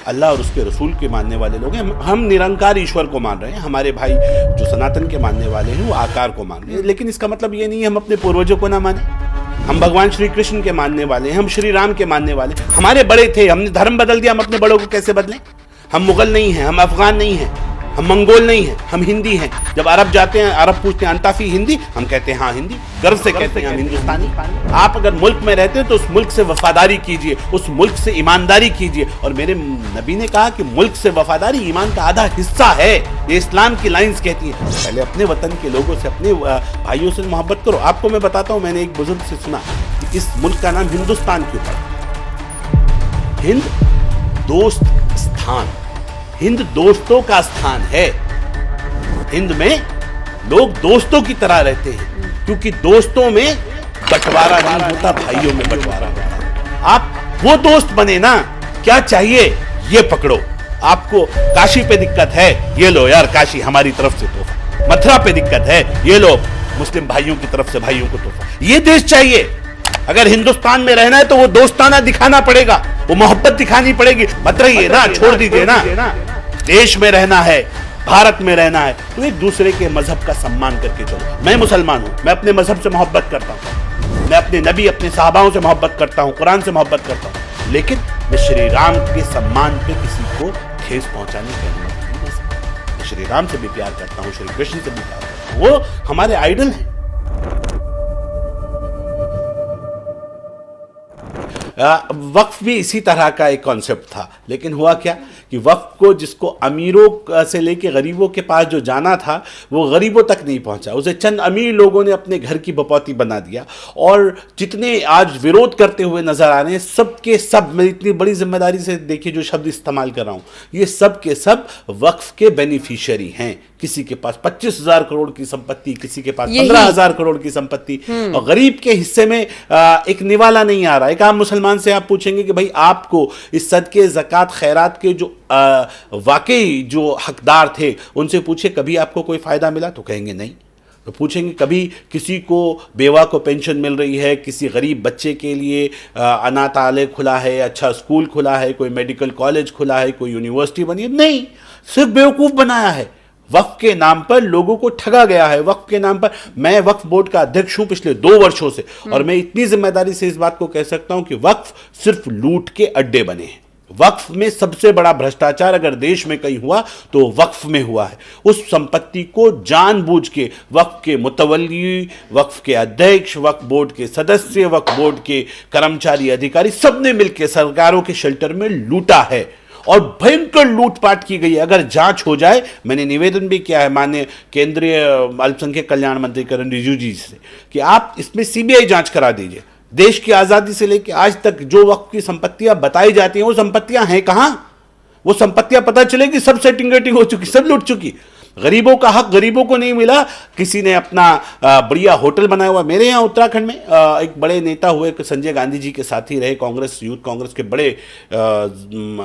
अल्लाह और उसके रसूल के मानने वाले लोग हैं। हम निरंकार ईश्वर को मान रहे हैं, हमारे भाई जो सनातन के मानने वाले हैं वो आकार को मान रहे हैं, लेकिन इसका मतलब ये नहीं है हम अपने पूर्वजों को ना माने। हम भगवान श्री कृष्ण के मानने वाले हैं, हम श्री राम के मानने वाले, हमारे बड़े थे, हमने धर्म बदल दिया, हम अपने बड़ों को कैसे बदलें? हम मुगल नहीं हैं, हम अफगान नहीं हैं, हम मंगोल नहीं हैं, हम हिंदी हैं। जब अरब जाते हैं, अरब पूछते हैं अंताफी हिंदी, हम कहते हैं हाँ हिंदी, गर्व से कहते हैं हम हिंदुस्तानी। आप अगर मुल्क में रहते हैं तो उस मुल्क से वफादारी कीजिए, उस मुल्क से ईमानदारी कीजिए। और मेरे नबी ने कहा कि मुल्क से वफादारी ईमान का आधा हिस्सा है, ये इस्लाम की लाइंस कहती है। पहले अपने वतन के लोगों से, अपने भाइयों से मोहब्बत करो। आपको मैं बताता हूँ, मैंने एक बुजुर्ग से सुना कि इस मुल्क का नाम हिंदुस्तान क्यों पड़ा? हिंद दोस्त स्थान, हिंद दोस्तों का स्थान है। हिंद में लोग दोस्तों की तरह रहते हैं, क्योंकि दोस्तों में बंटवारा नहीं होता, भाइयों में बंटवारा होता है। आप वो दोस्त बने ना, क्या चाहिए ये पकड़ो। आपको काशी पे दिक्कत है, ये लो यार काशी हमारी तरफ से तोहफा। मथुरा पे दिक्कत है, ये लो मुस्लिम भाइयों की तरफ से भाइयों को तोहफा। ये देश चाहिए। अगर हिंदुस्तान में रहना है तो वो दोस्ताना दिखाना पड़ेगा, वो मोहब्बत दिखानी पड़ेगी। मत रहिए ना, छोड़ दीजिए ना। देश में रहना है, भारत में रहना है तो एक दूसरे के मजहब का सम्मान करके चलो। मैं मुसलमान हूं, मैं अपने मजहब से मोहब्बत करता हूं, मैं अपने नबी, अपने साहबाओं से मोहब्बत करता हूं, कुरान से मोहब्बत करता हूं, लेकिन मैं श्री राम के सम्मान पे किसी को ठेस पहुंचाने की अनुमति नहीं दे सकता। मैं श्री राम से भी प्यार करता हूं, श्री कृष्ण से भी प्यार करता हूं, वो हमारे आइडल हैं। वक्फ भी इसी तरह का एक कॉन्सेप्ट था, लेकिन हुआ क्या कि वक्फ को, जिसको अमीरों से लेके गरीबों के पास जो जाना था, वो गरीबों तक नहीं पहुंचा। उसे चंद अमीर लोगों ने अपने घर की बपौती बना दिया। और जितने आज विरोध करते हुए नजर आ रहे हैं, सब के सब, मैं इतनी बड़ी जिम्मेदारी से देखिए जो शब्द इस्तेमाल कर रहा हूं, ये सब के सब वक्फ के बेनिफिशियरी हैं। किसी के पास 25,000 करोड़ की संपत्ति, किसी के पास 15,000 करोड़ की संपत्ति, और गरीब के हिस्से में एक निवाला नहीं आ रहा। एक आम मुसलमान से आप पूछेंगे कि भाई आपको इस सदके, ज़कात, खैरात के जो वाकई जो हकदार थे उनसे पूछे कभी आपको कोई फायदा मिला? तो कहेंगे नहीं। तो पूछेंगे कभी किसी को, बेवा को पेंशन मिल रही है, किसी गरीब बच्चे के लिए अनाथालय खुला है, अच्छा स्कूल खुला है, कोई मेडिकल कॉलेज खुला है, कोई यूनिवर्सिटी बनी है? नहीं, सिर्फ बेवकूफ़ बनाया है। वक्फ के नाम पर लोगों को ठगा गया है। वक्फ के नाम पर, मैं वक्फ बोर्ड का अध्यक्ष हूं पिछले 2 वर्षों से, और मैं इतनी जिम्मेदारी से इस बात को कह सकता हूं कि वक्फ सिर्फ लूट के अड्डे बने हैं। वक्फ में सबसे बड़ा भ्रष्टाचार अगर देश में कहीं हुआ तो वक्फ में हुआ है। उस संपत्ति को जानबूझ के वक्फ के मुतवल्ली, वक्फ के अध्यक्ष, वक्फ बोर्ड के सदस्य, वक्फ बोर्ड के कर्मचारी, अधिकारी, सबने मिलकर सरकारों के शेल्टर में लूटा है और भयंकर लूटपाट की गई है। अगर जांच हो जाए, मैंने निवेदन भी किया है माननीय केंद्रीय अल्पसंख्यक कल्याण मंत्री किरण रिजिजू जी से कि आप इसमें सीबीआई जांच करा दीजिए। देश की आज़ादी से लेकर आज तक जो वक्फ की संपत्तियां बताई जाती हैं, वो संपत्तियां हैं कहां? वो संपत्तियां पता चलेगी सब सेटिंग वेटिंग हो चुकी, सब लूट चुकी। गरीबों का हक गरीबों को नहीं मिला। किसी ने अपना बढ़िया होटल बनाया हुआ। मेरे यहाँ उत्तराखंड में एक बड़े नेता हुए, संजय गांधी जी के साथी रहे, कांग्रेस, यूथ कांग्रेस के बड़े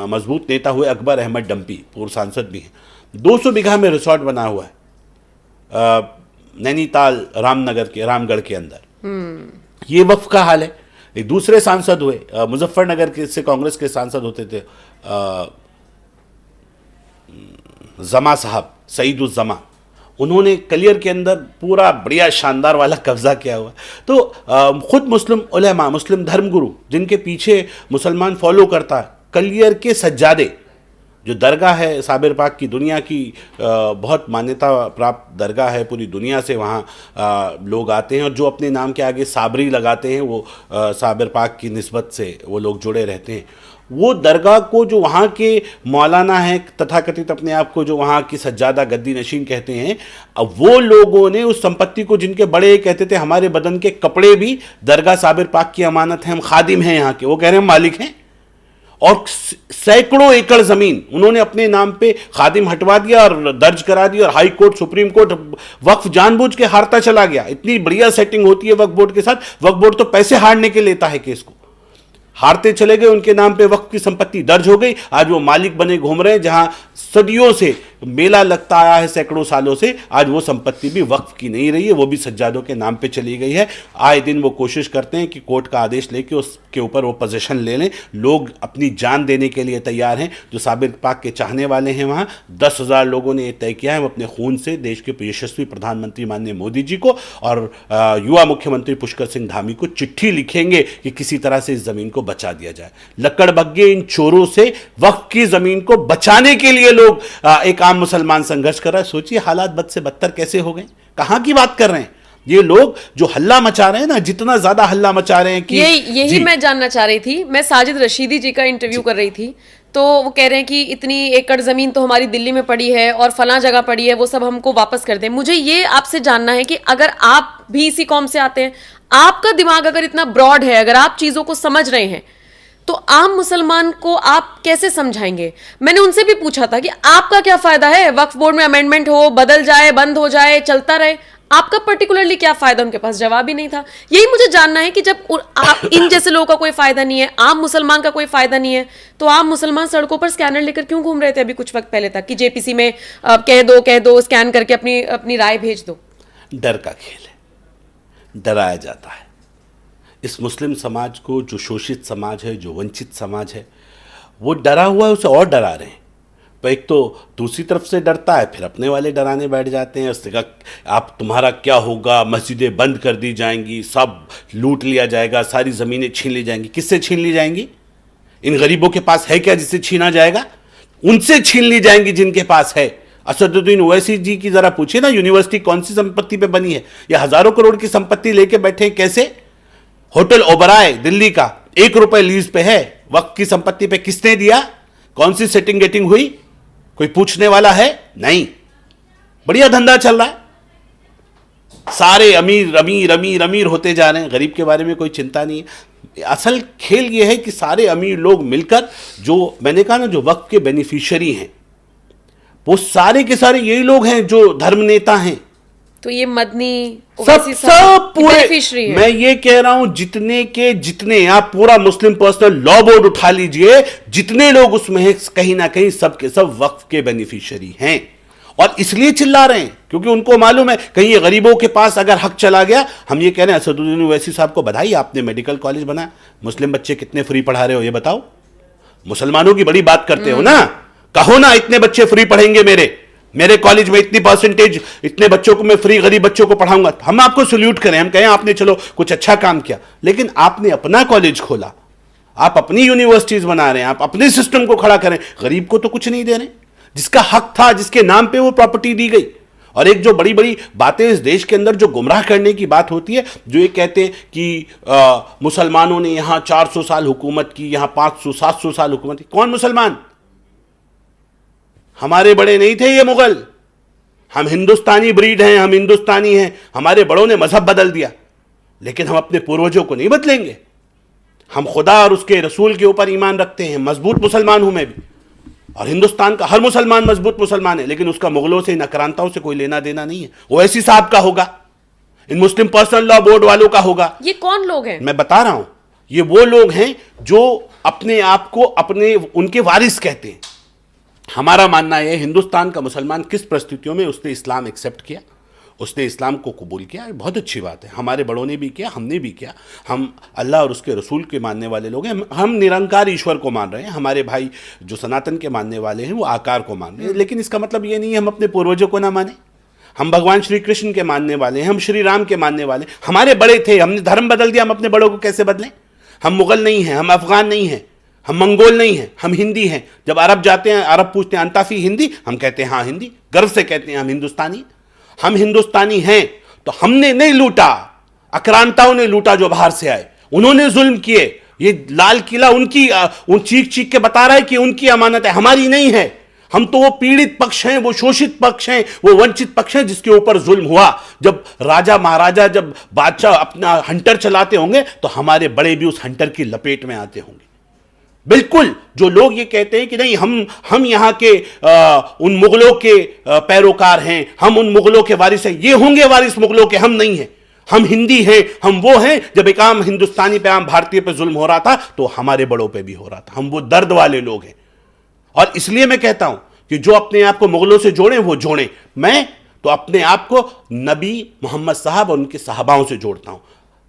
मजबूत नेता हुए, अकबर अहमद डंपी, पूर्व सांसद भी हैं। 200 बीघा में रिसोर्ट बना हुआ है नैनीताल रामनगर के, रामगढ़ के अंदर। ये वक्फ का हाल है। एक दूसरे सांसद हुए, मुजफ्फरनगर के से कांग्रेस के सांसद होते थे, जमा साहब, सईदुल जमा, उन्होंने कलियर के अंदर पूरा बढ़िया शानदार वाला कब्जा किया हुआ। तो खुद मुस्लिम उलेमा, मुस्लिम धर्मगुरु जिनके पीछे मुसलमान फॉलो करता है, कलियर के सज्जादे, जो दरगाह है साबिर पाक की, दुनिया की बहुत मान्यता प्राप्त दरगाह है, पूरी दुनिया से वहाँ लोग आते हैं, और जो अपने नाम के आगे साबरी लगाते हैं वो साबिर पाक की निस्बत से वो लोग जुड़े रहते हैं। वो दरगाह को, जो वहाँ के मौलाना हैं तथाकथित अपने आप को, जो वहाँ की सज्जादा गद्दी नशीन कहते हैं, अब वो लोगों ने उस संपत्ति को, जिनके बड़े कहते थे हमारे बदन के कपड़े भी दरगाह साबिर पाक की अमानत है, हम खादिम हैं यहाँ के, वो कह रहे हैं हम मालिक हैं, और सैकड़ों एकड़ जमीन उन्होंने अपने नाम पे खादिम हटवा दिया और दर्ज करा दिया, और हाई कोर्ट, सुप्रीम कोर्ट, वक्फ जानबूझ के हारता चला गया। इतनी बढ़िया सेटिंग होती है वक्फ बोर्ड के साथ। वक्फ बोर्ड तो पैसे हारने के लेता है केस को, हारते चले गए, उनके नाम पे वक्फ की संपत्ति दर्ज हो गई, आज वो मालिक बने घूम रहे हैं, जहां सदियों से मेला लगता आया है सैकड़ों सालों से, आज वो संपत्ति भी वक्फ की नहीं रही है, वो भी सज्जादों के नाम पे चली गई है। आए दिन वो कोशिश करते हैं कि कोर्ट का आदेश लेके उसके ऊपर वो पोजीशन ले लें। लोग अपनी जान देने के लिए तैयार हैं। जो साबिर पाक के चाहने वाले हैं वहाँ 10,000 लोगों ने ये तय किया है, वो अपने खून से देश के यशस्वी प्रधानमंत्री माननीय मोदी जी को और युवा मुख्यमंत्री पुष्कर सिंह धामी को चिट्ठी लिखेंगे कि किसी तरह से इस जमीन को बचा दिया जाए। लक्कड़बग्गे इन चोरों से वक्फ की जमीन को बचाने के लिए लोग एक आम मुसलमान संघर्ष कर रहा है। सोचिए हालात बद से बदतर कैसे हो गए, कहां की बात कर रहे हैं ये लोग जो हल्ला मचा रहे हैं ना, जितना ज्यादा हल्ला मचा रहे हैं कि यही मैं जानना चाह रही थी। मैं साजिद रशीदी जी का इंटरव्यू कर रही थी, तो वो कह रहे हैं कि इतनी एकड़ जमीन तो हमारी दिल्ली में पड़ी है और फलां जगह पड़ी है, वो सब हमको वापस कर दें। मुझे ये आपसे जानना है कि अगर आप भी इसी कौम से आते हैं, आपका दिमाग अगर इतना ब्रॉड है, अगर आप चीजों को समझ रहे हैं, तो आम मुसलमान को आप कैसे समझाएंगे? मैंने उनसे भी पूछा था कि आपका क्या फायदा है, वक्फ बोर्ड में अमेंडमेंट हो, बदल जाए, बंद हो जाए, चलता रहे, आपका पर्टिकुलरली क्या फायदा? उनके पास जवाब ही नहीं था। यही मुझे जानना है कि जब इन जैसे लोगों का कोई फायदा नहीं है, आम मुसलमान का कोई फायदा नहीं है, तो आम मुसलमान सड़कों पर स्कैनर लेकर क्यों घूम रहे थे अभी कुछ वक्त पहले तक कि जेपीसी में कह दो स्कैन करके अपनी राय भेज दो? डर का खेल है, डराया जाता है। इस मुस्लिम समाज को, जो शोषित समाज है, जो वंचित समाज है, वो डरा हुआ है, उसे और डरा रहे हैं। तो एक तो दूसरी तरफ से डरता है, फिर अपने वाले डराने बैठ जाते हैं। उसने कहा आप तुम्हारा क्या होगा, मस्जिदें बंद कर दी जाएंगी, सब लूट लिया जाएगा, सारी ज़मीनें छीन ली जाएंगी। किससे छीन ली जाएंगी? इन गरीबों के पास है क्या जिससे छीना जाएगा? उनसे छीन ली जाएंगी जिनके पास है। असदुद्दीन ओवैसी जी की ज़रा पूछिए ना, यूनिवर्सिटी कौन सी संपत्ति पे बनी है? ये हज़ारों करोड़ की संपत्ति लेके बैठे हैं। कैसे? होटल ओबराय दिल्ली का 1 रुपए लीज पे है, वक्त की संपत्ति पे किसने दिया? कौन सी सेटिंग गेटिंग हुई? कोई पूछने वाला है? नहीं। बढ़िया धंधा चल रहा है, सारे अमीर अमीर अमीर अमीर होते जा रहे हैं, गरीब के बारे में कोई चिंता नहीं है। असल खेल यह है कि सारे अमीर लोग मिलकर, जो मैंने कहा ना, जो वक्त के बेनिफिशियरी हैं, वो सारे के सारे यही लोग हैं जो धर्म नेता हैं। तो ये मदनी सब पूरे, मैं ये कह रहा हूं जितने के जितने, आप पूरा मुस्लिम पर्सनल लॉ बोर्ड उठा लीजिए, जितने लोग उसमें हैं कहीं ना कहीं सब के सब वक्फ के बेनिफिशियरी हैं। और इसलिए चिल्ला रहे हैं क्योंकि उनको मालूम है कहीं ये गरीबों के पास अगर हक चला गया। हम ये कह रहे हैं असदुद्दीन ओवैसी साहब को बधाई, आपने मेडिकल कॉलेज बनाया, मुस्लिम बच्चे कितने फ्री पढ़ा रहे हो ये बताओ। मुसलमानों की बड़ी बात करते हो ना, कहो ना इतने बच्चे फ्री पढ़ेंगे, मेरे कॉलेज में इतनी परसेंटेज, इतने बच्चों को मैं फ्री, गरीब बच्चों को पढ़ाऊंगा। हम आपको सल्यूट करें, हम कहें आपने चलो कुछ अच्छा काम किया, लेकिन आपने अपना कॉलेज खोला, आप अपनी यूनिवर्सिटीज बना रहे हैं, आप अपने सिस्टम को खड़ा करें। गरीब को तो कुछ नहीं दे रहे, जिसका हक था, जिसके नाम पे वो प्रॉपर्टी दी गई। और एक जो बड़ी बड़ी बातें इस देश के अंदर जो गुमराह करने की बात होती है, जो ये कहते हैं कि मुसलमानों ने यहां 400 साल हुकूमत की, यहां 500-700 साल हुकूमत की। कौन मुसलमान? हमारे बड़े नहीं थे ये मुगल, हम हिंदुस्तानी ब्रीड हैं, हम हिंदुस्तानी हैं। हमारे बड़ों ने मजहब बदल दिया, लेकिन हम अपने पूर्वजों को नहीं बदलेंगे। हम खुदा और उसके रसूल के ऊपर ईमान रखते हैं। मजबूत मुसलमान हूं मैं भी, और हिंदुस्तान का हर मुसलमान मजबूत मुसलमान है, लेकिन उसका मुगलों से, इन आक्रांताओं से कोई लेना देना नहीं है। ओवैसी साहब का होगा, इन मुस्लिम पर्सनल लॉ बोर्ड वालों का होगा। ये कौन लोग हैं? मैं बता रहा हूं, ये वो लोग हैं जो अपने आप को अपने उनके वारिस कहते हैं। हमारा मानना है हिंदुस्तान का मुसलमान किस परिस्थितियों में उसने इस्लाम एक्सेप्ट किया, उसने इस्लाम को कबूल किया, बहुत अच्छी बात है। हमारे बड़ों ने भी किया, हमने भी किया। हम अल्लाह और उसके रसूल के मानने वाले लोग हैं, हम निरंकार ईश्वर को मान रहे हैं। हमारे भाई जो सनातन के मानने वाले हैं वो आकार को मान रहे हैं, लेकिन इसका मतलब ये नहीं है हम अपने पूर्वजों को ना माने। हम भगवान श्री कृष्ण के मानने वाले हैं, हम श्री राम के मानने वाले। हमारे बड़े थे, हमने धर्म बदल दिया, हम अपने बड़ों को कैसे बदलें? हम मुगल नहीं हैं, हम अफगान नहीं हैं, हम मंगोल नहीं हैं, हम हिंदी हैं। जब अरब जाते हैं, अरब पूछते हैं अंताफी हिंदी, हम कहते हैं हाँ हिंदी, गर्व से कहते हैं हम हिंदुस्तानी। हम हिंदुस्तानी हैं तो हमने नहीं लूटा, आक्रांताओं ने लूटा जो बाहर से आए, उन्होंने जुल्म किए। ये लाल किला उनकी, उन चीख चीख के बता रहा है कि उनकी अमानत है, हमारी नहीं है। हम तो वो पीड़ित पक्ष हैं, वो शोषित पक्ष हैं, वो वंचित पक्ष हैं जिसके ऊपर जुल्म हुआ। जब राजा महाराजा, जब बादशाह अपना हंटर चलाते होंगे तो हमारे बड़े भी उस हंटर की लपेट में आते होंगे। बिल्कुल, जो लोग ये कहते हैं कि नहीं हम यहाँ के उन मुगलों के पैरोकार हैं, हम उन मुगलों के वारिस हैं, ये होंगे वारिस मुगलों के, हम नहीं हैं। हम हिंदी हैं, हम वो हैं। जब एक आम हिंदुस्तानी पे, आम भारतीय पे जुल्म हो रहा था तो हमारे बड़ों पे भी हो रहा था। हम वो दर्द वाले लोग हैं। और इसलिए मैं कहता हूं कि जो अपने आप को मुगलों से जोड़े वो जोड़े। मैं तो अपने आप को नबी मोहम्मद साहब और उनके सहाबाओं से जोड़ता हूं,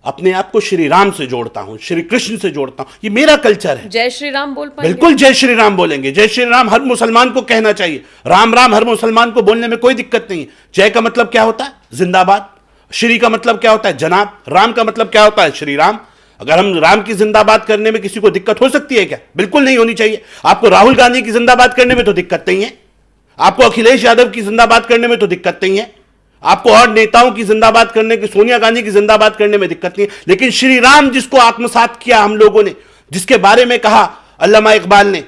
अपने आप को श्री राम से जोड़ता हूं, श्री कृष्ण से जोड़ता हूं। ये मेरा कल्चर है। जय श्री राम बोल पाएंगे? बिल्कुल जय श्री राम बोलेंगे। जय श्री राम हर मुसलमान को कहना चाहिए। राम राम हर मुसलमान को बोलने में कोई दिक्कत नहीं है। जय का मतलब क्या होता है? जिंदाबाद। श्री का मतलब क्या होता है? जनाब। राम का मतलब क्या होता है? श्री राम। अगर हम राम की जिंदाबाद करने में किसी को दिक्कत हो सकती है क्या? बिल्कुल नहीं होनी चाहिए। आपको राहुल गांधी की जिंदाबाद करने में तो दिक्कत नहीं है, आपको अखिलेश यादव की जिंदाबाद करने में तो दिक्कत नहीं है, आपको और नेताओं की जिंदाबाद करने की, सोनिया गांधी की जिंदाबाद करने में दिक्कत नहीं है। लेकिन श्री राम जिसको आत्मसात किया हम लोगों ने, जिसके बारे में कहा अल्लामा इकबाल ने,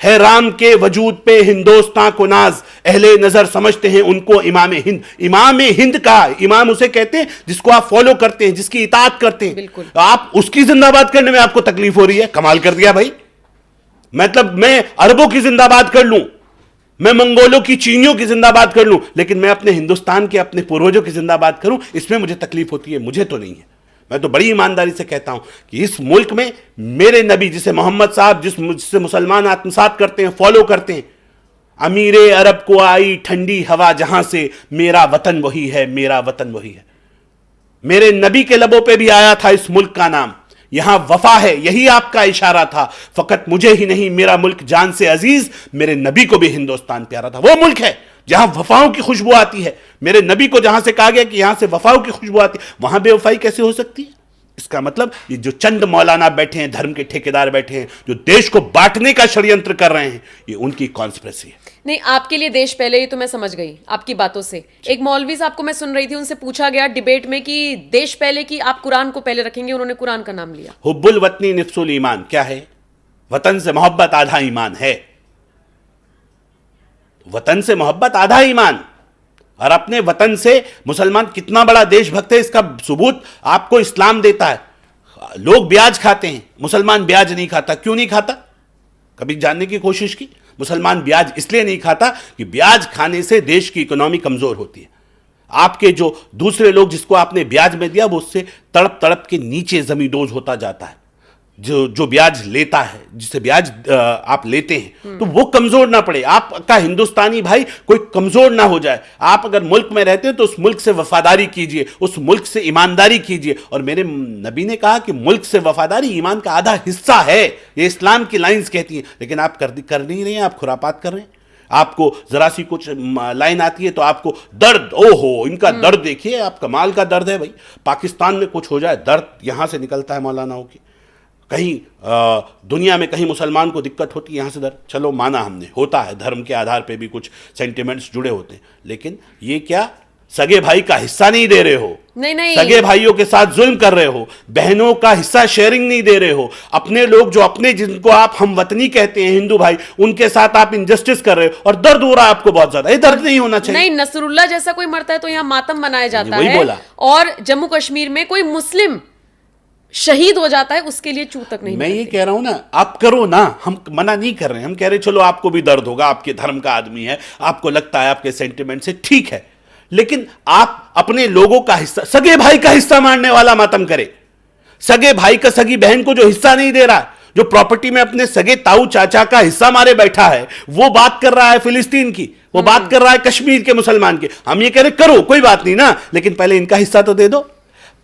है राम के वजूद पे हिंदुस्तान को नाज, अहले नजर समझते हैं उनको इमाम हिंद। इमाम हिंद का इमाम उसे कहते हैं जिसको आप फॉलो करते हैं, जिसकी इताअत करते हैं। बिल्कुल। आप उसकी जिंदाबाद करने में आपको तकलीफ हो रही है? कमाल कर दिया भाई। मतलब मैं अरबों की जिंदाबाद कर लूं, मैं मंगोलों की, चीनियों की जिंदाबाद कर लूं, लेकिन मैं अपने हिंदुस्तान के, अपने पूर्वजों की जिंदाबाद करूं, इसमें मुझे तकलीफ होती है? मुझे तो नहीं है। मैं तो बड़ी ईमानदारी से कहता हूं कि इस मुल्क में मेरे नबी, जिसे मोहम्मद साहब, जिससे मुसलमान आत्मसात करते हैं, फॉलो करते हैं, अमीरे अरब को आई ठंडी हवा जहां से, मेरा वतन वही है, मेरा वतन वही है। मेरे नबी के लबों पे भी आया था इस मुल्क का नाम, यहां वफा है, यही आपका इशारा था। फकत मुझे ही नहीं, मेरा मुल्क जान से अजीज, मेरे नबी को भी हिंदुस्तान प्यारा था। वो मुल्क है जहां वफाओं की खुशबू आती है। मेरे नबी को जहां से कहा गया कि यहां से वफाओं की खुशबू आती है, वहां बेवफाई कैसे हो सकती है? इसका मतलब ये जो चंद मौलाना बैठे हैं, धर्म के ठेकेदार बैठे हैं, जो देश को बांटने का षड्यंत्र कर रहे हैं, ये उनकी कॉन्स्पिरेसी है। नहीं, आपके लिए देश पहले, ही तो मैं समझ गई आपकी बातों से। एक मौलवी साहब को मैं सुन रही थी, उनसे पूछा गया डिबेट में कि देश पहले की आप कुरान को पहले रखेंगे, उन्होंने कुरान का नाम लिया। हुब्बुल वतनी निफ्सुल ईमान क्या है? वतन से मोहब्बत आधा ईमान है। वतन से मोहब्बत आधा ईमान। और अपने वतन से मुसलमान कितना बड़ा देशभक्त है, इसका सबूत आपको इस्लाम देता है। लोग ब्याज खाते हैं, मुसलमान ब्याज नहीं खाता। क्यों नहीं खाता? कभी जानने की कोशिश की? मुसलमान ब्याज इसलिए नहीं खाता कि ब्याज खाने से देश की इकोनॉमी कमजोर होती है। आपके जो दूसरे लोग जिसको आपने ब्याज में दिया, वो उससे तड़प तड़प के नीचे जमींदोज होता जाता है। जो ब्याज लेता है, जिसे ब्याज आप लेते हैं, तो वो कमजोर ना पड़े। आपका हिंदुस्तानी भाई कोई कमजोर ना हो जाए। आप अगर मुल्क में रहते हैं तो उस मुल्क से वफादारी कीजिए, उस मुल्क से ईमानदारी कीजिए। और मेरे नबी ने कहा कि मुल्क से वफादारी ईमान का आधा हिस्सा है, ये इस्लाम की लाइंस कहती हैं। लेकिन आप कर नहीं रहे हैं, आप खुरापात कर रहे हैं। आपको जरा सी कुछ लाइन आती है तो आपको दर्द, ओहो इनका दर्द देखिए, आप कमाल का दर्द है भाई। पाकिस्तान में कुछ हो जाए, दर्द यहां से निकलता है मौलानाओं की। कहीं दुनिया में कहीं मुसलमान को दिक्कत होती है, यहां से दर्द। चलो माना हमने, होता है, धर्म के आधार पे भी कुछ सेंटिमेंट्स जुड़े होते हैं। लेकिन ये क्या सगे भाई का हिस्सा नहीं दे रहे हो? नहीं, सगे भाइयों के साथ जुल्म कर रहे हो, बहनों का हिस्सा शेयरिंग नहीं दे रहे हो। अपने लोग जो अपने, जिनको आप हमवतनी कहते हैं, हिंदू भाई, उनके साथ आप इंजस्टिस कर रहे हो और दर्द हो रहा है आपको बहुत ज्यादा। ये दर्द नहीं होना चाहिए। नहीं, नसरुल्लाह जैसा कोई मरता है तो यहाँ मातम मनाया जाता वही है। बोला। और जम्मू कश्मीर में कोई मुस्लिम शहीद हो जाता है, उसके लिए चूक तक नहीं। मैं ये कह रहा हूं ना, आप करो ना, हम मना नहीं कर रहे हैं। हम कह रहे चलो आपको भी दर्द होगा, आपके धर्म का आदमी है, आपको लगता है आपके सेंटिमेंट से, ठीक है। लेकिन आप अपने लोगों का हिस्सा, सगे भाई का हिस्सा मारने वाला मातम करे। सगे भाई का सगी बहन को जो हिस्सा नहीं दे रहा, जो प्रॉपर्टी में अपने सगे ताऊ चाचा का हिस्सा मारे बैठा है, वो बात कर रहा है फिलिस्तीन की, वो बात कर रहा है कश्मीर के मुसलमान की। हम ये कह रहे करो, कोई बात नहीं ना, लेकिन पहले इनका हिस्सा तो दे दो।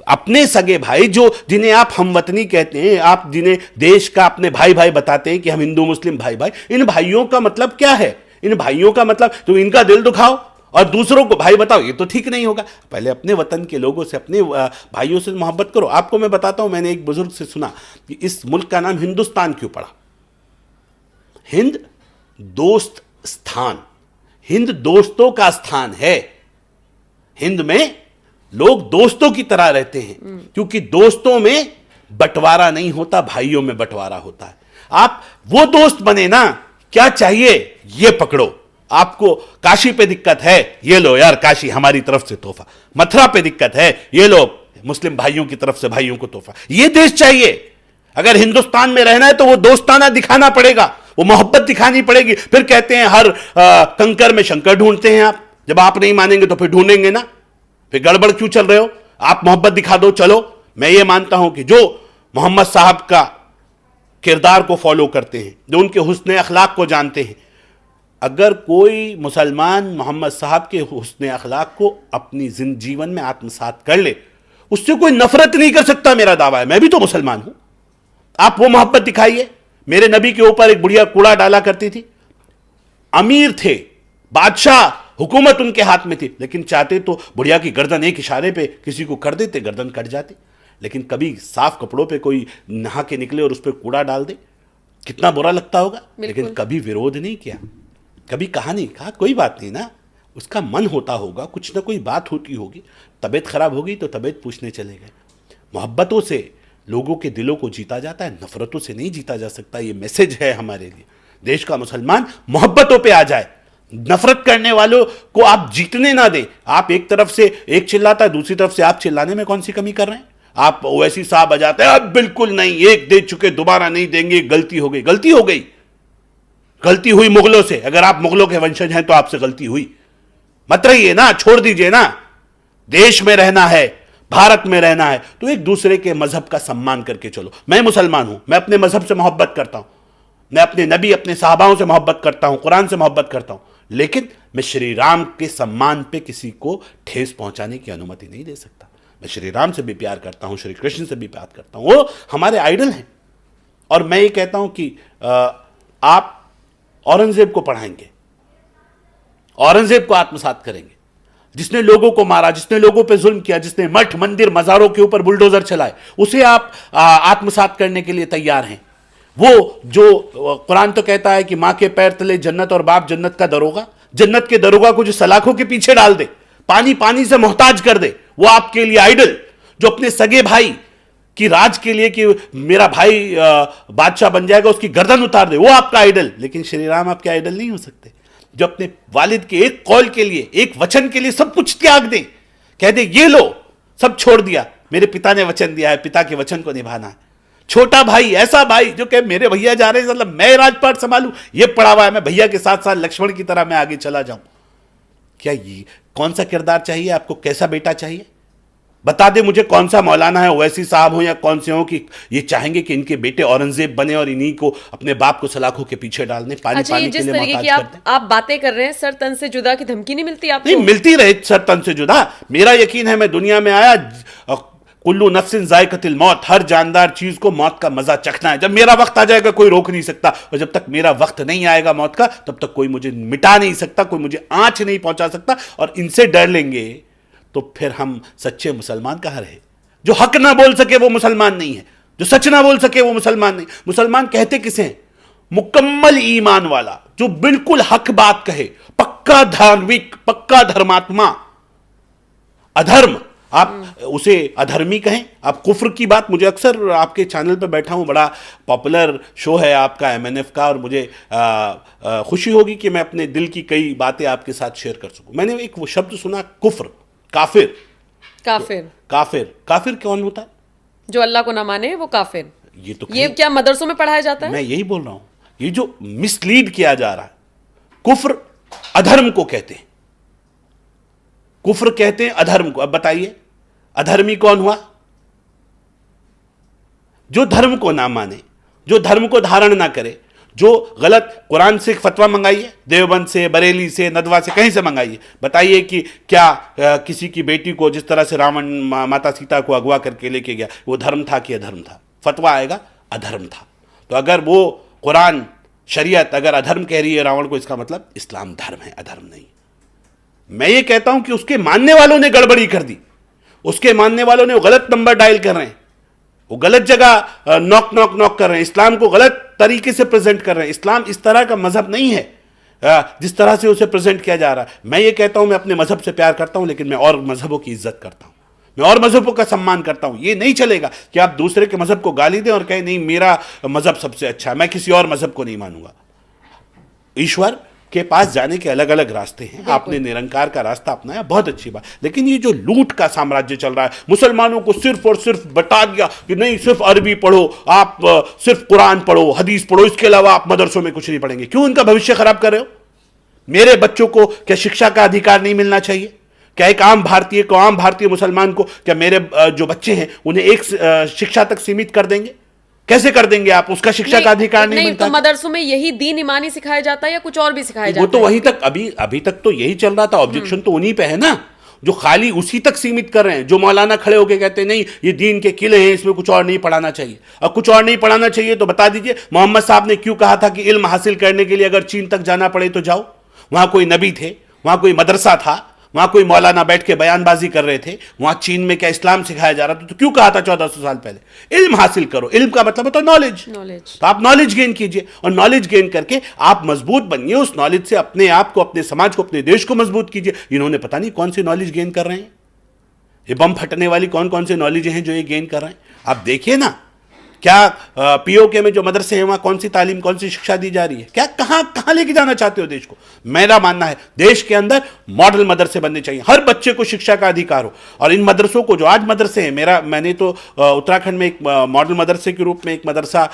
अपने सगे भाई, जो जिन्हें आप हमवतनी कहते हैं, आप जिन्हें देश का अपने भाई भाई बताते हैं कि हम हिंदू मुस्लिम भाई भाई, इन भाइयों का मतलब क्या है? इन भाइयों का मतलब तो इनका दिल दुखाओ और दूसरों को भाई बताओ, ये तो ठीक नहीं होगा। पहले अपने वतन के लोगों से, अपने भाइयों से मोहब्बत करो। आपको मैं बताता हूं, मैंने एक बुजुर्ग से सुना कि इस मुल्क का नाम हिंदुस्तान क्यों पड़ा। हिंद दोस्त स्थान, हिंद दोस्तों का स्थान है। हिंद में लोग दोस्तों की तरह रहते हैं, क्योंकि दोस्तों में बंटवारा नहीं होता, भाइयों में बंटवारा होता है। आप वो दोस्त बने ना, क्या चाहिए ये पकड़ो। आपको काशी पे दिक्कत है, ये लो यार काशी हमारी तरफ से तोहफा। मथुरा पे दिक्कत है, ये लो मुस्लिम भाइयों की तरफ से भाइयों को तोहफा। ये देश चाहिए। अगर हिंदुस्तान में रहना है तो वो दोस्ताना दिखाना पड़ेगा, वो मोहब्बत दिखानी पड़ेगी। फिर कहते हैं हर कंकर में शंकर ढूंढते हैं आप। जब आप नहीं मानेंगे तो फिर ढूंढेंगे ना, फिर गड़बड़ क्यों चल रहे हो? आप मोहब्बत दिखा दो। चलो, मैं ये मानता हूं कि जो मोहम्मद साहब का किरदार को फॉलो करते हैं, जो उनके हुस्न अखलाक को जानते हैं, अगर कोई मुसलमान मोहम्मद साहब के हुस्न अखलाक को अपनी जीवन में आत्मसात कर ले, उससे कोई नफरत नहीं कर सकता। मेरा दावा है, मैं भी तो मुसलमान हूं। आप वो मोहब्बत दिखाइए। मेरे नबी के ऊपर एक बुढ़िया कूड़ा डाला करती थी, अमीर थे, बादशाह, हुकूमत उनके हाथ में थी, लेकिन चाहते तो बुढ़िया की गर्दन एक इशारे पे किसी को कर देते, गर्दन कट जाती। लेकिन कभी साफ कपड़ों पे कोई नहा के निकले और उस पर कूड़ा डाल दे, कितना बुरा लगता होगा। लेकिन कभी विरोध नहीं किया, कभी कहा नहीं, कहा कोई बात नहीं ना, उसका मन होता होगा, कुछ ना कोई बात होती होगी, तबीयत खराब होगी तो तबीयत पूछने चले गए। मोहब्बतों से लोगों के दिलों को जीता जाता है, नफरतों से नहीं जीता जा सकता। ये मैसेज है हमारे लिए। देश का मुसलमान मोहब्बतों पे आ जाए, नफरत करने वालों को आप जीतने ना दें। आप एक तरफ से एक चिल्लाता है, दूसरी तरफ से आप चिल्लाने में कौन सी कमी कर रहे हैं? आप ओवैसी साहब आ जाते हैं, अब बिल्कुल नहीं, एक दे चुके दोबारा नहीं देंगे, गलती हो गई। गलती हो गई, गलती हुई मुगलों से। अगर आप मुगलों के वंशज हैं तो आपसे गलती हुई, मत रहिए ना, छोड़ दीजिए ना। देश में रहना है, भारत में रहना है तो एक दूसरे के मजहब का सम्मान करके चलो। मैं मुसलमान हूं, मैं अपने मजहब से मोहब्बत करता हूं, मैं अपने नबी, अपने साहबाओं से मोहब्बत करता हूं, कुरान से मोहब्बत करता हूं, लेकिन मैं श्री राम के सम्मान पे किसी को ठेस पहुंचाने की अनुमति नहीं दे सकता। मैं श्री राम से भी प्यार करता हूं, श्री कृष्ण से भी प्यार करता हूं, वो हमारे आइडल हैं। और मैं ये कहता हूं कि आप औरंगजेब को पढ़ाएंगे, औरंगजेब को आत्मसात करेंगे, जिसने लोगों को मारा, जिसने लोगों पे जुल्म किया, जिसने मठ मंदिर मजारों के ऊपर बुलडोजर चलाए, उसे आप आत्मसात करने के लिए तैयार हैं। वो जो कुरान तो कहता है कि मां के पैर तले जन्नत और बाप जन्नत का दरोगा, जन्नत के दरोगा को जो सलाखों के पीछे डाल दे, पानी पानी से मोहताज कर दे, वो आपके लिए आइडल। जो अपने सगे भाई की राज के लिए कि मेरा भाई बादशाह बन जाएगा, उसकी गर्दन उतार दे, वो आपका आइडल। लेकिन श्री राम आपके आइडल नहीं हो सकते। जो अपने वालिद के एक कौल के लिए, एक वचन के लिए सब कुछ त्याग दे, कह दे ये लो, सब छोड़ दिया, मेरे पिता ने वचन दिया है, पिता के वचन को निभाना है। छोटा भाई, ऐसा भाई जो कहे मेरे भैया जा रहे हैं, मतलब मैं राजपाट संभालू, ये पड़ा हुआ है, मैं भैया के साथ साथ लक्ष्मण की तरह मैं आगे चला जाऊं। क्या ये कौन सा किरदार चाहिए आपको? कैसा बेटा चाहिए? बता दे मुझे, कौन सा मौलाना है, ओवैसी साहब हो या कौन से हो, कि ये चाहेंगे कि इनके बेटे औरंगजेब बने और इन्हीं को अपने बाप को सलाखों के पीछे डालने, पानी अच्छा, पानी के लिए मोहताज कर दें। आप बातें कर रहे हैं, सर तन से जुदा की धमकी नहीं मिलती आपको? नहीं मिलती रहे सर तन से जुदा। मेरा यकीन है, मैं दुनिया में आया, कुल्लू नफ्सिन जायकतिल मौत, हर जानदार चीज को मौत का मजा चखना है। जब मेरा वक्त आ जाएगा कोई रोक नहीं सकता, और जब तक मेरा वक्त नहीं आएगा मौत का, तब तक कोई मुझे मिटा नहीं सकता, कोई मुझे आंच नहीं पहुंचा सकता। और इनसे डर लेंगे तो फिर हम सच्चे मुसलमान कहां रहे? जो हक ना बोल सके वो मुसलमान नहीं है, जो सच ना बोल सके वो मुसलमान नहीं। मुसलमान कहते किसे हैं? मुकम्मल ईमान वाला, जो बिल्कुल हक बात कहे, पक्का धार्मिक, पक्का धर्मात्मा। अधर्म, आप उसे अधर्मी कहें, आप कुफ्र की बात, मुझे अक्सर आपके चैनल पर बैठा हूं, बड़ा पॉपुलर शो है आपका MNF का, और मुझे खुशी होगी कि मैं अपने दिल की कई बातें आपके साथ शेयर कर सकूं। मैंने एक वो शब्द सुना, कुफ्र, काफिर। काफिर, काफिर, काफिर कौन होता है? जो अल्लाह को ना माने वो काफिर। ये क्या मदरसों में पढ़ाया जाता है? मैं यही बोल रहा हूं, ये जो मिसलीड किया जा रहा है। कुफ्र अधर्म को कहते हैं, कुफ्र कहते हैं अधर्म को। अब बताइए अधर्मी कौन हुआ? जो धर्म को ना माने, जो धर्म को धारण ना करे, जो गलत कुरान से फतवा मंगाइए, देवबंद से, बरेली से, नदवा से, कहीं से मंगाइए, बताइए कि क्या किसी की बेटी को जिस तरह से रावण माता सीता को अगवा करके लेके गया, वो धर्म था कि अधर्म था? फतवा आएगा अधर्म था। तो अगर वो कुरान शरीयत अगर अधर्म कह रही है रावण को, इसका मतलब इस्लाम धर्म है, अधर्म नहीं। मैं ये कहता हूं कि उसके मानने वालों ने गड़बड़ी कर दी, उसके मानने वालों ने गलत नंबर डायल कर रहे हैं, वो गलत जगह नॉक नॉक नॉक कर रहे हैं, इस्लाम को गलत तरीके से प्रेजेंट कर रहे हैं। इस्लाम इस तरह का मजहब नहीं है जिस तरह से उसे प्रेजेंट किया जा रहा है। मैं ये कहता हूं, मैं अपने मजहब से प्यार करता हूं, लेकिन मैं और मजहबों की इज्जत करता हूं, मैं और मजहबों का सम्मान करता हूं। ये नहीं चलेगा कि आप दूसरे के मजहब को गाली दें और कहें नहीं मेरा मजहब सबसे अच्छा है, मैं किसी और मजहब को नहीं मानूंगा। ईश्वर के पास जाने के अलग अलग रास्ते हैं, आपने निरंकार का रास्ता अपनाया, बहुत अच्छी बात। लेकिन ये जो लूट का साम्राज्य चल रहा है, मुसलमानों को सिर्फ और सिर्फ बता दिया कि नहीं सिर्फ अरबी पढ़ो, आप सिर्फ कुरान पढ़ो, हदीस पढ़ो, इसके अलावा आप मदरसों में कुछ नहीं पढ़ेंगे। क्यों इनका भविष्य खराब कर रहे हो? मेरे बच्चों को क्या शिक्षा का अधिकार नहीं मिलना चाहिए? क्या एक आम भारतीय को, आम भारतीय मुसलमान को, क्या मेरे जो बच्चे हैं उन्हें एक शिक्षा तक सीमित कर देंगे? कैसे कर देंगे आप? उसका शिक्षा का अधिकार नहीं नहीं, मिलता। तो मदरसों में यही दीन ईमानी सिखाया जाता है या कुछ और भी सिखाया जाता वो है? तो वहीं तक अभी तक तो यही चल रहा था। ऑब्जेक्शन तो उन्हीं पे है ना, जो खाली उसी तक सीमित कर रहे हैं। जो मौलाना खड़े होकर कहते हैं नहीं ये दीन के किले हैं, इसमें कुछ और नहीं पढ़ाना चाहिए। और कुछ और नहीं पढ़ाना चाहिए तो बता दीजिए मोहम्मद साहब ने क्यों कहा था कि इल्म हासिल करने के लिए अगर चीन तक जाना पड़े तो जाओ। वहां कोई नबी थे, वहां कोई मदरसा था, वहां कोई मौलाना बैठ के बयानबाजी कर रहे थे। वहां चीन में क्या इस्लाम सिखाया जा रहा था? तो क्यों कहा था 1400 साल पहले इल्म हासिल करो? इल्म का मतलब होता है नॉलेज। तो आप नॉलेज गेन कीजिए, और नॉलेज गेन करके आप मजबूत बनिए। उस नॉलेज से अपने आप को, अपने समाज को, अपने देश को मजबूत कीजिए। इन्होंने पता नहीं कौन सी नॉलेज गेन कर रहे हैं। ये बम फटने वाली कौन कौन से नॉलेज हैं जो ये गेन कर रहे हैं? आप देखिए ना, क्या पीओके में जो मदरसे हैं वहां कौन सी तालीम, कौन सी शिक्षा दी जा रही है? क्या कहां लेके जाना चाहते हो देश को? मेरा मानना है देश के अंदर मॉडल मदरसे बनने चाहिए, हर बच्चे को शिक्षा का अधिकार हो। और इन मदरसों को, जो आज मदरसे हैं, मैंने तो उत्तराखंड में एक मॉडल मदरसे के रूप में एक मदरसा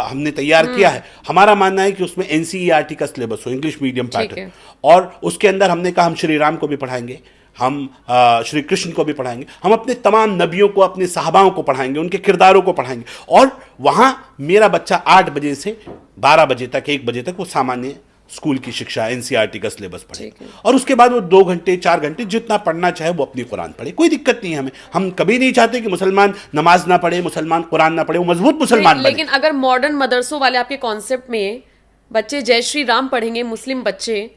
हमने तैयार किया है। हमारा मानना है कि उसमें NCERT का सिलेबस हो, इंग्लिश मीडियम पैटर्न, और उसके अंदर हमने कहा हम श्री राम को भी पढ़ाएंगे, हम श्री कृष्ण को भी पढ़ाएंगे, हम अपने तमाम नबियों को, अपने सहाबाओं को पढ़ाएंगे, उनके किरदारों को पढ़ाएंगे। और वहां मेरा बच्चा 8 बजे से 12 बजे तक, 1 बजे तक वो सामान्य स्कूल की शिक्षा, NCERT का सिलेबस पढ़े, और उसके बाद वो 2 घंटे 4 घंटे जितना पढ़ना चाहे वो अपनी कुरान पढ़े। कोई दिक्कत नहीं है हमें। हम कभी नहीं चाहते कि मुसलमान नमाज ना पढ़े, मुसलमान कुरान ना पढ़े, वो मजबूत मुसलमान बने। लेकिन अगर मॉडर्न मदरसों वाले आपके कॉन्सेप्ट में बच्चे जय श्री राम पढ़ेंगे, मुस्लिम बच्चे,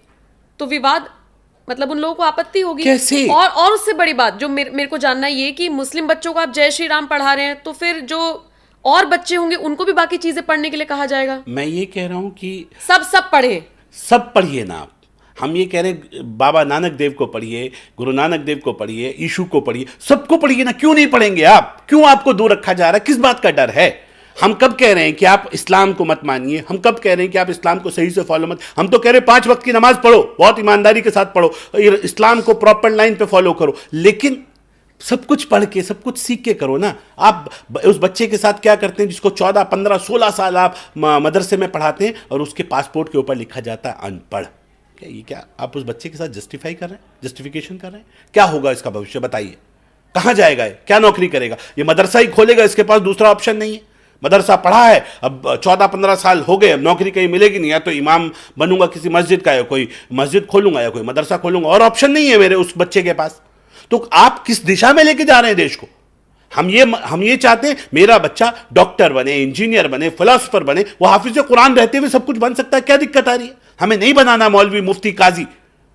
तो विवाद, मतलब उन लोगों को आपत्ति होगी। कैसे? और उससे बड़ी बात जो मेरे को जानना ये कि मुस्लिम बच्चों को आप जय श्री राम पढ़ा रहे हैं, तो फिर जो और बच्चे होंगे उनको भी बाकी चीजें पढ़ने के लिए कहा जाएगा। मैं ये कह रहा हूं कि सब पढ़े, सब पढ़िए ना आप। हम ये कह रहे बाबा नानक देव को पढ़िए, गुरु नानक देव को पढ़िए, यीशु को पढ़िए, सबको पढ़िए ना। क्यों नहीं पढ़ेंगे आप? क्यों आपको दूर रखा जा रहा है? किस बात का डर है? हम कब कह रहे हैं कि आप इस्लाम को मत मानिए? हम कब कह रहे हैं कि आप इस्लाम को सही से फॉलो मत? हम तो कह रहे हैं 5 वक्त की नमाज पढ़ो, बहुत ईमानदारी के साथ पढ़ो, इस्लाम को प्रॉपर लाइन पे फॉलो करो। लेकिन सब कुछ पढ़ के, सब कुछ सीख के करो ना। आप उस बच्चे के साथ क्या करते हैं जिसको 14, 15, 16 साल आप मदरसे में पढ़ाते हैं और उसके पासपोर्ट के ऊपर लिखा जाता है अनपढ़? क्या आप उस बच्चे के साथ जस्टिफाई कर रहे हैं, जस्टिफिकेशन कर रहे हैं? क्या होगा इसका भविष्य बताइए? कहां जाएगा? क्या नौकरी करेगा? ये मदरसा ही खोलेगा, इसके पास दूसरा ऑप्शन नहीं है। मदरसा पढ़ा है, अब 14-15 साल हो गए, अब नौकरी कहीं मिलेगी नहीं, या तो इमाम बनूंगा किसी मस्जिद का, या कोई मस्जिद खोलूंगा, या कोई मदरसा खोलूंगा, और ऑप्शन नहीं है मेरे उस बच्चे के पास। तो आप किस दिशा में लेके जा रहे हैं देश को? हम ये चाहते हैं मेरा बच्चा डॉक्टर बने, इंजीनियर बने, फिलोसोफर बने। वो हाफिज कुरान रहते हुए सब कुछ बन सकता है, क्या दिक्कत आ रही है? हमें नहीं बनाना मौलवी, मुफ्ती, काजी।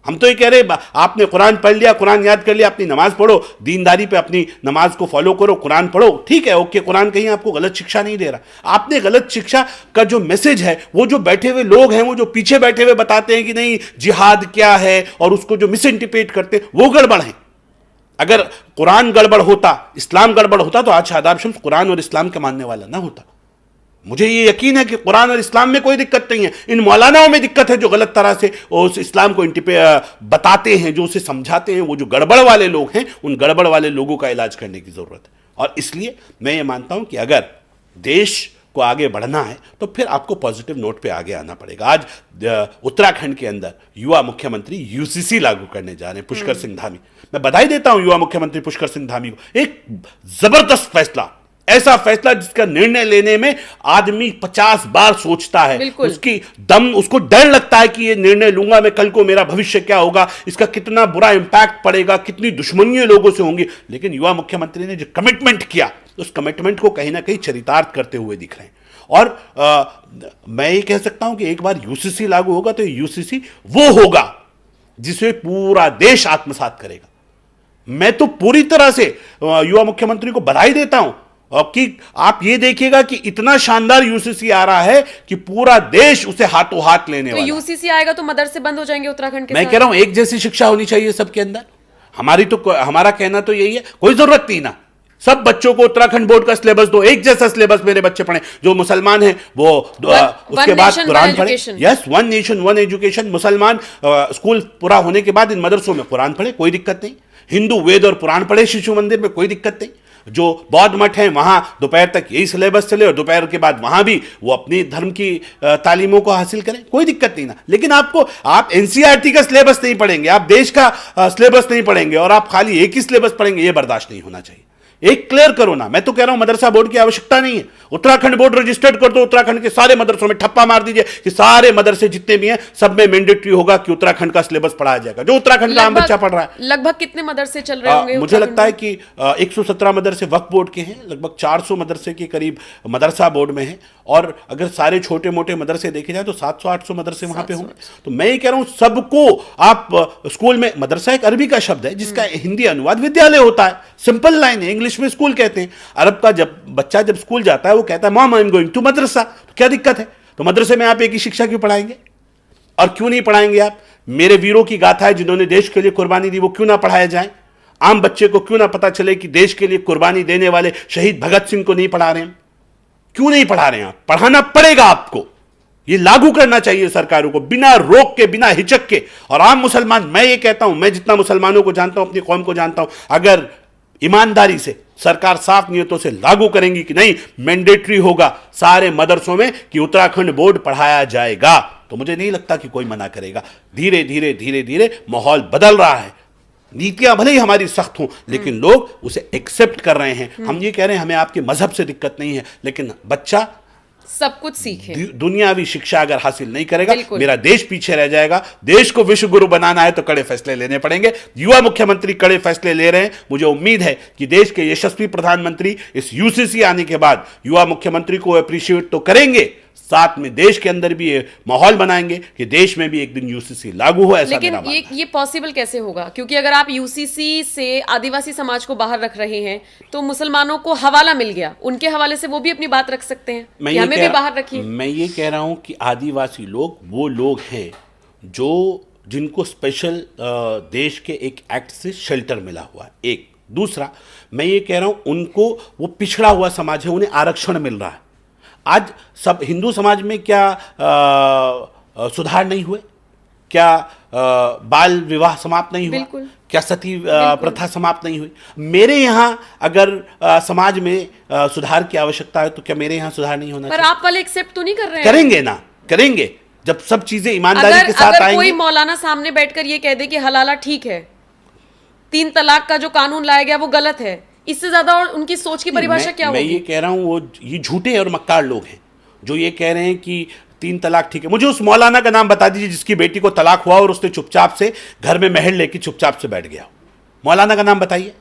हम तो ये कह रहे आपने कुरान पढ़ लिया, कुरान याद कर लिया, अपनी नमाज पढ़ो, दीनदारी पे अपनी नमाज को फॉलो करो, कुरान पढ़ो, ठीक है, ओके। कुरान कहीं आपको गलत शिक्षा नहीं दे रहा। आपने गलत शिक्षा का जो मैसेज है, वो जो बैठे हुए लोग हैं, वो जो पीछे बैठे हुए बताते हैं कि नहीं जिहाद क्या है, और उसको जो मिस इंटरप्रेट करते हैं, वो गड़बड़ है। अगर कुरान गड़बड़ होता, इस्लाम गड़बड़ होता, तो आज शादाब शम्स कुरान और इस्लाम के मानने वाला ना होता। मुझे ये यकीन है कि कुरान और इस्लाम में कोई दिक्कत नहीं है, इन मौलानाओं में दिक्कत है जो गलत तरह से उस इस्लाम को बताते हैं, जो उसे समझाते हैं। वो जो गड़बड़ वाले लोग हैं, उन गड़बड़ वाले लोगों का इलाज करने की जरूरत है। और इसलिए मैं ये मानता हूं कि अगर देश को आगे बढ़ना है तो फिर आपको पॉजिटिव नोट पे आगे आना पड़ेगा। आज उत्तराखंड के अंदर युवा मुख्यमंत्री UCC लागू करने जा रहे हैं, पुष्कर सिंह धामी। मैं बधाई देता हूं युवा मुख्यमंत्री पुष्कर सिंह धामी को। एक जबरदस्त फैसला, ऐसा फैसला जिसका निर्णय लेने में आदमी 50 बार सोचता है। उसको डर लगता है कि ये निर्णय लूंगा मैं, कल को मेरा भविष्य क्या होगा, इसका कितना बुरा इंपैक्ट पड़ेगा, कितनी दुश्मनियां लोगों से होंगी। लेकिन युवा मुख्यमंत्री ने जो कमिटमेंट किया, उस कमिटमेंट को कहीं ना कहीं चरितार्थ करते हुए दिख रहे हैं। और मैं ये कह सकता हूं कि एक बार UCC लागू होगा तो UCC वो होगा जिसे पूरा देश आत्मसात करेगा। मैं तो पूरी तरह से युवा मुख्यमंत्री को बधाई देता हूं, और कि आप ये देखिएगा कि इतना शानदार UCC आ रहा है कि पूरा देश उसे हाथों हाथ लेने वाला है। UCC आएगा तो मदरसे बंद हो जाएंगे उत्तराखंड के? मैं कह रहा हूं एक जैसी शिक्षा होनी चाहिए सबके अंदर। हमारा कहना तो यही है, कोई जरूरत नहीं ना, सब बच्चों को उत्तराखंड बोर्ड का सिलेबस दो, एक जैसा सिलेबस मेरे बच्चे पढ़े। जो मुसलमान हैं वो उसके बाद कुरान पढ़े। Yes, 1 nation 1 education. मुसलमान स्कूल पूरा होने के बाद इन मदरसों में कुरान पढ़े, कोई दिक्कत नहीं। हिंदू वेद और पुराण पढ़े शिशु मंदिर में, कोई दिक्कत नहीं। जो बौद्ध मठ हैं वहां दोपहर तक यही सिलेबस चले, और दोपहर के बाद वहां भी वो अपनी धर्म की तालीमों को हासिल करें, कोई दिक्कत नहीं ना। लेकिन आप NCERT का सिलेबस नहीं पढ़ेंगे, आप देश का सिलेबस नहीं पढ़ेंगे, और आप खाली एक ही सिलेबस पढ़ेंगे, ये बर्दाश्त नहीं होना चाहिए। एक क्लियर करो ना। मैं तो कह रहा हूं मदरसा बोर्ड की आवश्यकता नहीं है, उत्तराखंड बोर्ड रजिस्टर्ड कर दो, उत्तराखंड के सारे मदरसों में ठप्पा मार दीजिए कि सारे मदरसे जितने भी हैं सब में मैंडेटरी होगा कि उत्तराखंड का सिलेबस पढ़ाया जाएगा, जो उत्तराखंड का आम बच्चा पढ़ रहा है। लगभग कितने मदरसे चल रहे होंगे? मुझे लगता है कि 117 मदरसे वक्फ बोर्ड के हैं, लगभग 400 मदरसे के करीब मदरसा बोर्ड में हैं, और अगर सारे छोटे मोटे मदरसे देखे जाए तो 700-800 मदरसे वहां पे होंगे। तो मैं ये कह रहा हूं सबको आप स्कूल में, मदरसा एक अरबी का शब्द है जिसका हिंदी अनुवाद विद्यालय होता है, सिंपल लाइन है, इंग्लिश में स्कूल कहते हैं। अरब का जब बच्चा जब स्कूल जाता है वो कहता है mom I am going to मदरसा, तो क्या दिक्कत है? तो मदरसे में आप एक ही शिक्षा क्यों पढ़ाएंगे? और क्यों नहीं पढ़ाएंगे आप? मेरे वीरों की गाथाएं जिन्होंने देश के लिए कुर्बानी दी वो क्यों ना पढ़ाया जाए? आम बच्चे को क्यों ना पता चले कि देश के लिए कुर्बानी देने वाले शहीद भगत सिंह को नहीं पढ़ा रहे हैं? क्यों नहीं पढ़ा रहे हैं आप? पढ़ाना पड़ेगा आपको, ये लागू करना चाहिए सरकारों को, बिना रोक के, बिना हिचक के। और आम मुसलमान, मैं ये कहता हूं, मैं जितना मुसलमानों को जानता हूं, अपनी कौम को जानता हूं, अगर ईमानदारी से सरकार साफ नियतों से लागू करेंगी कि नहीं मैंडेटरी होगा सारे मदरसों में कि उत्तराखंड बोर्ड पढ़ाया जाएगा, तो मुझे नहीं लगता कि कोई मना करेगा। धीरे धीरे धीरे धीरे माहौल बदल रहा है, नीतियां भले ही हमारी सख्त हों लेकिन लोग उसे एक्सेप्ट कर रहे हैं। हम ये कह रहे हैं हमें आपके मजहब से दिक्कत नहीं है, लेकिन बच्चा सब कुछ सीखे, दुनियावी शिक्षा अगर हासिल नहीं करेगा मेरा देश पीछे रह जाएगा। देश को विश्व गुरु बनाना है तो कड़े फैसले लेने पड़ेंगे। युवा मुख्यमंत्री कड़े फैसले ले रहे हैं। मुझे उम्मीद है कि देश के यशस्वी प्रधानमंत्री इस यूसीसी आने के बाद युवा मुख्यमंत्री को अप्रिशिएट तो करेंगे, साथ में देश के अंदर भी ये माहौल बनाएंगे कि देश में भी एक दिन यूसीसी लागू हो। ऐसा लेकिन ये पॉसिबल कैसे होगा? क्योंकि अगर आप यूसीसी से आदिवासी समाज को बाहर रख रहे हैं तो मुसलमानों को हवाला मिल गया, उनके हवाले से वो भी अपनी बात रख सकते हैं, हमें भी बाहर रखिए। मैं ये कह रहा हूं कि आदिवासी लोग वो लोग हैं जो जिनको स्पेशल देश के एक एक्ट से शेल्टर मिला हुआ है, एक। दूसरा, मैं ये कह रहा हूं उनको, वो पिछड़ा हुआ समाज है, उन्हें आरक्षण मिल रहा है। आज सब हिंदू समाज में क्या सुधार नहीं हुए? क्या बाल विवाह समाप्त नहीं हुआ? क्या सती प्रथा समाप्त नहीं हुई? मेरे यहाँ अगर समाज में सुधार की आवश्यकता है तो क्या मेरे यहाँ सुधार नहीं होना चाहिए? पर आप वाले एक्सेप्ट तो नहीं कर रहे हैं। करेंगे ना, करेंगे जब सब चीजें ईमानदारी के साथ आएंगी। अगर कोई मौलाना सामने बैठकर ये कह दे कि हलाला ठीक है, 3 तलाक का जो कानून लाया गया वो गलत है, इससे ज्यादा और उनकी सोच की परिभाषा क्या होगी? मैं ये कह रहा हूं वो ये झूठे और मक्कार लोग हैं जो ये कह रहे हैं कि 3 तलाक ठीक है। मुझे उस मौलाना का नाम बता दीजिए जिसकी बेटी को तलाक हुआ और उसने चुपचाप से घर में महल लेके चुपचाप से बैठ गया। मौलाना का नाम बताइए,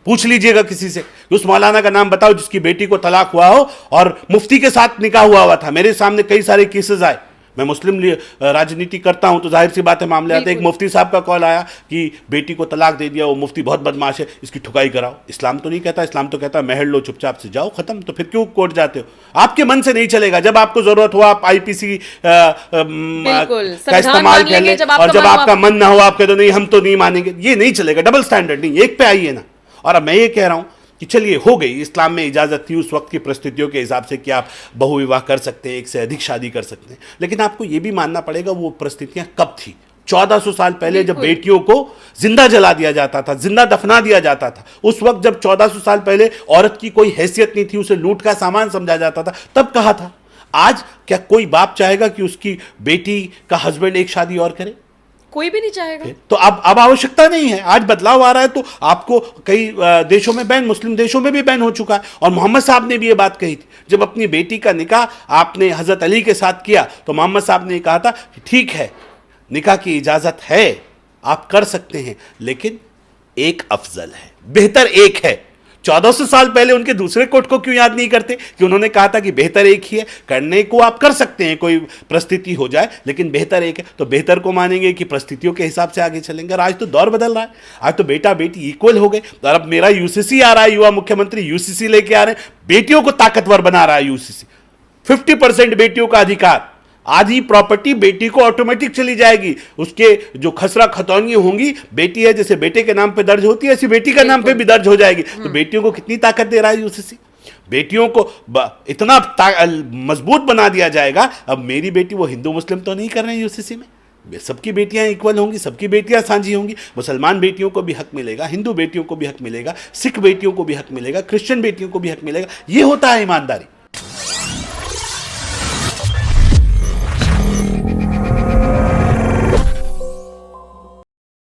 पूछ लीजिएगा किसी से, उस मौलाना का नाम बताओ जिसकी बेटी को तलाक हुआ हो और मुफ्ती के साथ निकाह हुआ था। मेरे सामने कई सारे केसेस आए, मैं मुस्लिम राजनीति करता हूं तो जाहिर सी बात है मामले आते हैं। एक मुफ्ती साहब का कॉल आया कि बेटी को तलाक दे दिया, वो मुफ्ती बहुत बदमाश है, इसकी ठुकाई कराओ। इस्लाम तो नहीं कहता, इस्लाम तो कहता है महल लो, चुपचाप से जाओ, खत्म। तो फिर क्यों कोर्ट जाते हो? आपके मन से नहीं चलेगा। जब आपको जरूरत हो आप आईपीसी का इस्तेमाल कर लें, और जब आपका मन ना हो आप कहते नहीं हम तो नहीं मानेंगे, ये नहीं चलेगा। डबल स्टैंडर्ड नहीं, एक पे आइए ना। और अब मैं ये कह रहा हूं कि चलिए हो गई, इस्लाम में इजाज़त थी उस वक्त की परिस्थितियों के हिसाब से कि आप बहुविवाह कर सकते हैं, एक से अधिक शादी कर सकते हैं, लेकिन आपको ये भी मानना पड़ेगा वो परिस्थितियां कब थी। 1400 साल पहले जब बेटियों को जिंदा जला दिया जाता था, जिंदा दफना दिया जाता था, उस वक्त जब 1400 साल पहले औरत की कोई हैसियत नहीं थी, उसे लूट का सामान समझा जाता था, तब कहा था। आज क्या कोई बाप चाहेगा कि उसकी बेटी का हस्बैंड एक शादी और करे? कोई भी नहीं चाहेगा। तो अब आवश्यकता नहीं है, आज बदलाव आ रहा है। तो आपको कई देशों में बैन, मुस्लिम देशों में भी बैन हो चुका है। और मोहम्मद साहब ने भी ये बात कही थी, जब अपनी बेटी का निकाह आपने हजरत अली के साथ किया तो मोहम्मद साहब ने कहा था कि ठीक है, निकाह की इजाजत है, आप कर सकते हैं, लेकिन एक अफजल है, बेहतर एक है। 1400 साल पहले उनके दूसरे कोट को क्यों याद नहीं करते कि उन्होंने कहा था कि बेहतर एक ही है। करने को आप कर सकते हैं, कोई परिस्थिति हो जाए, लेकिन बेहतर एक है। तो बेहतर को मानेंगे कि परिस्थितियों के हिसाब से आगे चलेंगे। आज तो दौर बदल रहा है, आज तो बेटा बेटी इक्वल हो गए। और अब मेरा यूसीसी आ रहा है, युवा मुख्यमंत्री यूसीसी लेके आ रहे हैं, बेटियों को ताकतवर बना रहा है यूसीसी। 50% बेटियों का अधिकार, आधी प्रॉपर्टी बेटी को ऑटोमेटिक चली जाएगी। उसके जो खसरा खतौनियां होंगी, बेटी है जैसे बेटे के नाम पे दर्ज होती है, ऐसी बेटी का नाम पे भी दर्ज हो जाएगी। तो बेटियों को कितनी ताकत दे रहा है यूसीसी, बेटियों को इतना मजबूत बना दिया जाएगा। अब मेरी बेटी, वो हिंदू मुस्लिम तो नहीं कर रहे हैं यूसीसी में, सबकी बेटियां इक्वल होंगी, सबकी बेटियां साझी होंगी। मुसलमान बेटियों को भी हक मिलेगा, हिंदू बेटियों को भी हक मिलेगा, सिख बेटियों को भी हक मिलेगा, क्रिश्चियन बेटियों को भी हक मिलेगा। ये होता है ईमानदारी।